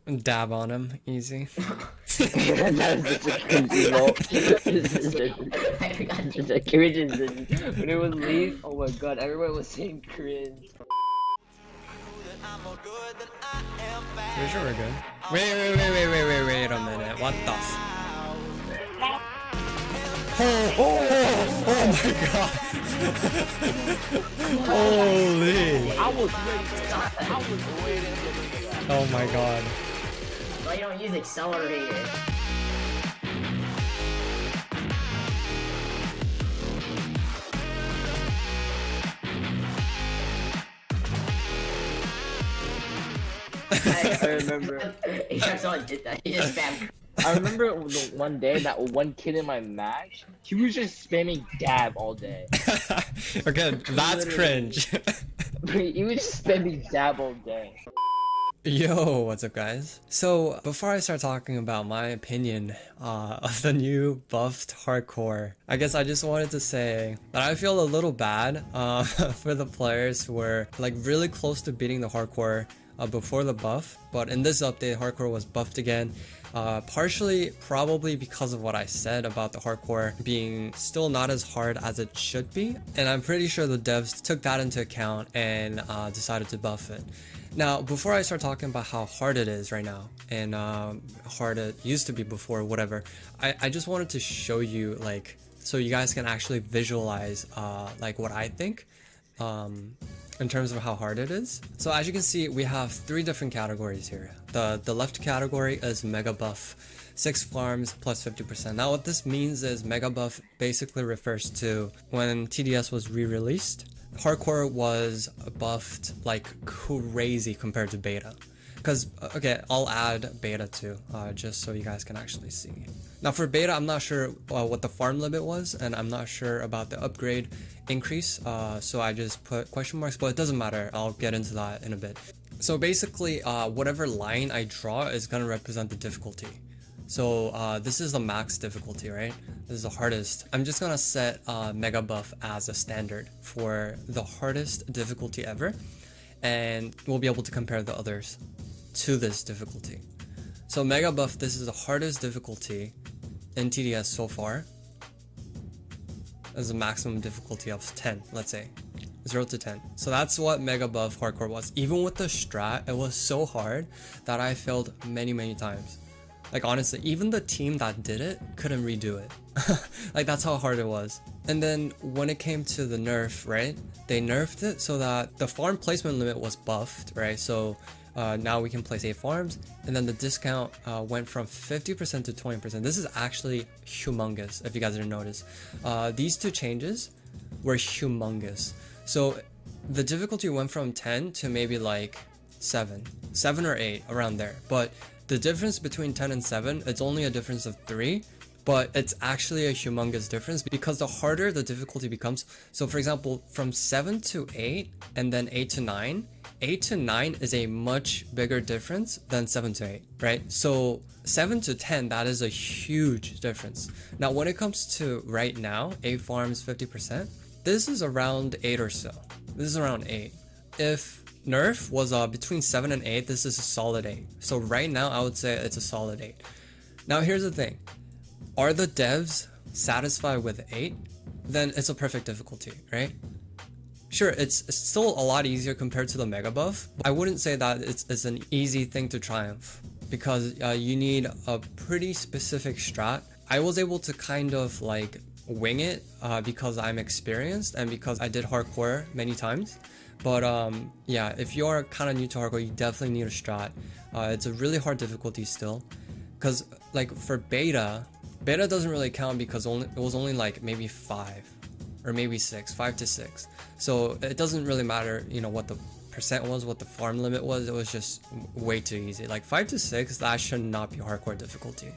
Dab on him, easy. That was such a cringy role. It's a cringe. When it was leave, oh my god, everyone was saying cringe. Pretty sure we're good. Wait a minute. What the f- oh my god. Holy. I was ready for that. I was waiting for that. Oh my god. Why you don't use accelerator? I remember. Someone did that. He just spammed. I remember the one day that one kid in my match, he was just spamming dab all day. Okay, that's cringe. He was just spamming dab all day. Yo, what's up guys? So before I start talking about my opinion of the new buffed hardcore, I guess I just wanted to say that I feel a little bad for the players who were like really close to beating the hardcore before the buff, but in this update hardcore was buffed again. Partially probably because of what I said about the hardcore being still not as hard as it should be, and I'm pretty sure the devs took that into account and decided to buff it. Now, before I start talking about how hard it is right now and hard it used to be before, whatever, I just wanted to show you, like, so you guys can actually visualize like what I think in terms of how hard it is. So as you can see, we have three different categories here. The left category is Mega Buff, 6 farms plus 50%. Now what this means is Mega Buff basically refers to when TDS was re-released, hardcore was buffed like crazy compared to beta. Because, okay, I'll add beta too, just so you guys can actually see. Now for beta, I'm not sure what the farm limit was, and I'm not sure about the upgrade increase, so I just put question marks, but it doesn't matter, I'll get into that in a bit. So basically, whatever line I draw is gonna represent the difficulty. So this is the max difficulty, right? This is the hardest. I'm just gonna set Mega Buff as a standard for the hardest difficulty ever, and we'll be able to compare the others to this difficulty. So Mega Buff, this is the hardest difficulty in TDS so far. There's a maximum difficulty of 10, let's say. 0 to 10. So that's what Mega Buff Hardcore was. Even with the strat, it was so hard that I failed many times. Like honestly, even the team that did it couldn't redo it. Like that's how hard it was. And then when it came to the nerf, right? They nerfed it so that the farm placement limit was buffed, right? So now we can place 8 farms, and then the discount went from 50% to 20%. This is actually humongous, if you guys didn't notice. These two changes were humongous. So the difficulty went from 10 to maybe like 7 or 8, around there. But the difference between 10 and 7, it's only a difference of 3, but it's actually a humongous difference because the harder the difficulty becomes. So for example, from 7 to 8 and then 8 to 9, 8 to 9 is a much bigger difference than 7 to 8, right? So 7 to 10, that is a huge difference. Now when it comes to right now, 8 farms 50%, this is around 8 or so. This is around 8. If nerf was between 7 and 8, this is a solid 8. So right now I would say it's a solid 8. Now here's the thing. Are the devs satisfied with 8? Then it's a perfect difficulty, right? Sure, it's still a lot easier compared to the Mega Buff. I wouldn't say that it's an easy thing to triumph because you need a pretty specific strat. I was able to kind of like wing it because I'm experienced and because I did hardcore many times. But yeah, if you're kind of new to hardcore, you definitely need a strat. It's a really hard difficulty still, because like for beta doesn't really count because it was only like maybe 5 or maybe 6, 5 to 6. So it doesn't really matter, you know, what the percent was, what the farm limit was. It was just way too easy. Like 5 to 6, that should not be hardcore difficulty.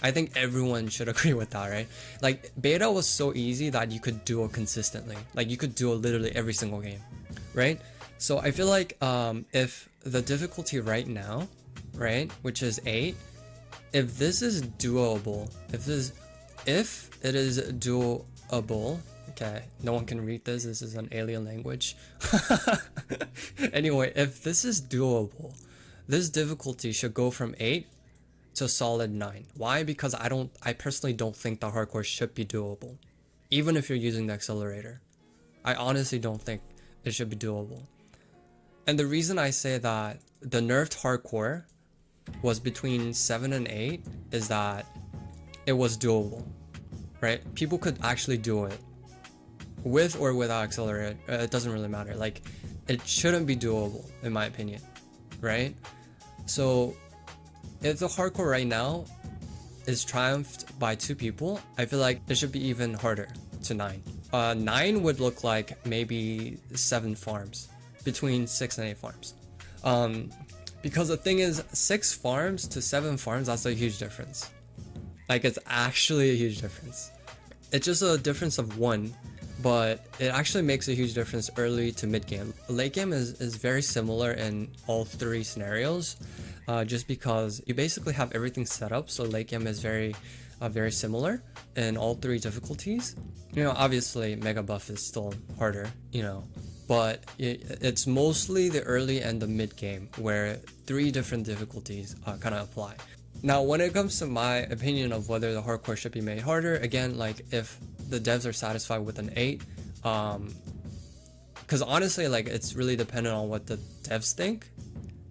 I think everyone should agree with that, right? Like beta was so easy that you could duo consistently. Like you could duo literally every single game, right? So I feel like if the difficulty right now, right, which is 8, if this is doable, if it is doable, okay, no one can read this is an alien language. Anyway, if this is doable, this difficulty should go from 8 to solid 9. Why? Because I personally don't think the hardcore should be doable. Even if you're using the accelerator. I honestly don't think it should be doable. And the reason I say that the nerfed hardcore was between 7 and 8 is that it was doable, right? People could actually do it with or without accelerator. It doesn't really matter. Like, it shouldn't be doable in my opinion, right? So if the hardcore right now is triumphed by 2 people, I feel like it should be even harder to 9. 9 would look like maybe 7 farms, between 6 and 8 farms. Because the thing is, 6 farms to 7 farms, that's a huge difference. Like, it's actually a huge difference. It's just a difference of 1, but it actually makes a huge difference early to mid game. Late game is very similar in all 3 scenarios, just because you basically have everything set up, so late game is very similar in all 3 difficulties. You know, obviously Mega Buff is still harder, you know, but it's mostly the early and the mid game where 3 different difficulties kind of apply. Now, when it comes to my opinion of whether the hardcore should be made harder, again, like, if the devs are satisfied with an 8, because honestly, like, it's really dependent on what the devs think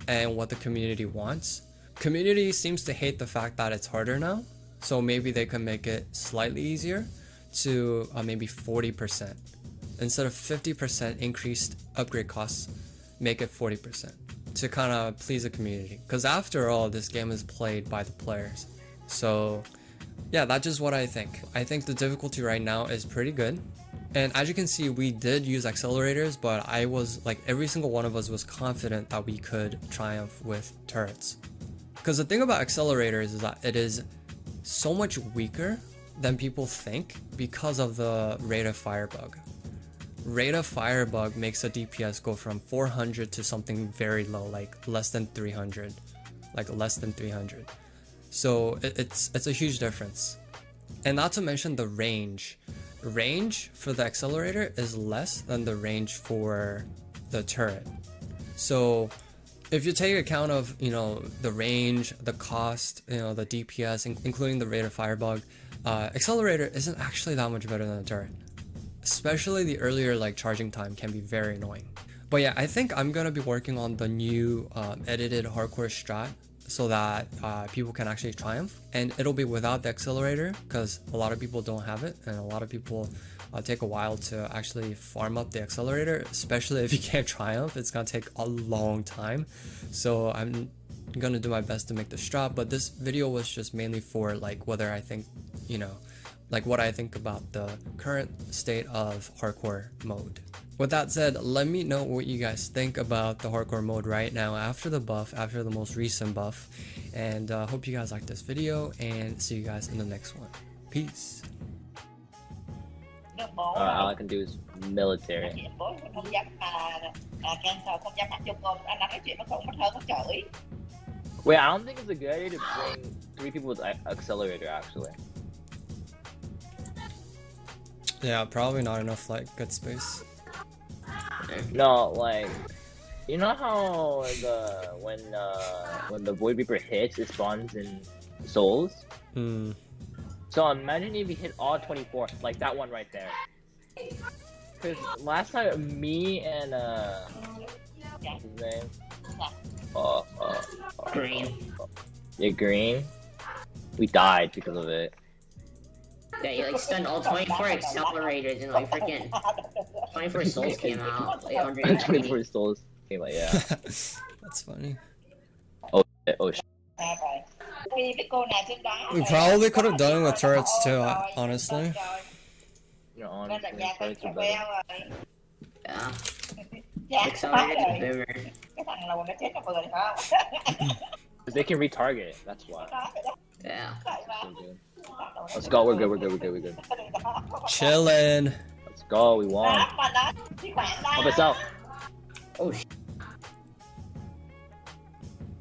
and what the community wants. Community seems to hate the fact that it's harder now, so maybe they can make it slightly easier to maybe 40%. Instead of 50% increased upgrade costs, make it 40% to kind of please the community. Because after all, this game is played by the players. So yeah, that's just what I think. I think the difficulty right now is pretty good. And as you can see, we did use accelerators, but I was like, every single one of us was confident that we could triumph with turrets. Because the thing about accelerators is that it is so much weaker than people think because of the rate of fire bug. Rate of fire bug makes the DPS go from 400 to something very low, like less than 300. Like less than 300. So it's a huge difference. And not to mention the range. Range for the accelerator is less than the range for the turret. So if you take account of, you know, the range, the cost, you know, the DPS, including the rate of fire bug, accelerator isn't actually that much better than a turret. Especially the earlier like charging time can be very annoying. But yeah, I think I'm gonna be working on the new edited hardcore strat so that people can actually triumph, and it'll be without the accelerator because a lot of people don't have it, and a lot of people take a while to actually farm up the accelerator, especially if you can't triumph. It's gonna take a long time. So I'm gonna do my best to make the strat, but this video was just mainly for like whether I think, you know, like what I think about the current state of hardcore mode. With that said, let me know what you guys think about the hardcore mode right now after the buff, after the most recent buff. And hope you guys liked this video, and see you guys in the next one. Peace. All I can do is military. Wait, I don't think it's a good idea to bring 3 people with accelerator actually. Yeah, probably not enough like good space. No, like, you know how when the Void Reaper hits, it spawns in souls? Hmm. So imagine if you hit all 24, like that one right there. Cause last time me and what's his name? Green. Yeah, Green. We died because of it. Yeah, you like stunned all 24 accelerators and like freaking 24 souls came out. Like 24 souls came out, yeah. That's funny. Oh shit, oh shit. We probably could have done it with turrets too, honestly. You know, honestly, turrets are better. Yeah. Accelerators bigger. Cause they can retarget, that's why. Yeah. So good. Let's go, we're good. Chillin'. Let's go, we won. Help us out. Oh shit.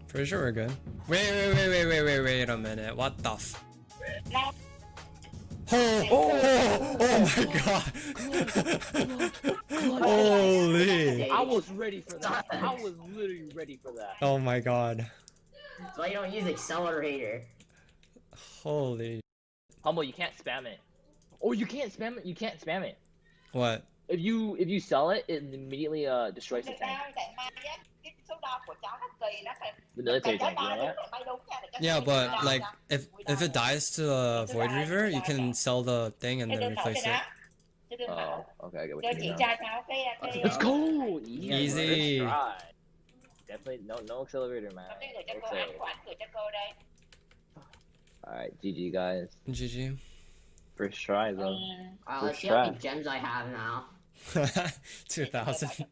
Pretty sure we're good. Wait a minute. What the f? Oh my god. Holy. I was ready for that. I was literally ready for that. Oh my god. That's why you don't use accelerator. Holy. Humble, you can't spam it. Oh, you can't spam it. You can't spam it. What? If you sell it, it immediately destroys the tank. The military tank, you know that? Yeah, but like if it dies to a Void Reaver, you can sell the thing and then replace it. Oh, okay, I get what you mean. Let's Let's go. go! Easy. First try. Definitely no accelerator, man. No accelerator. Alright, GG guys. GG. First try though. Let's see how many gems I have now. 2000.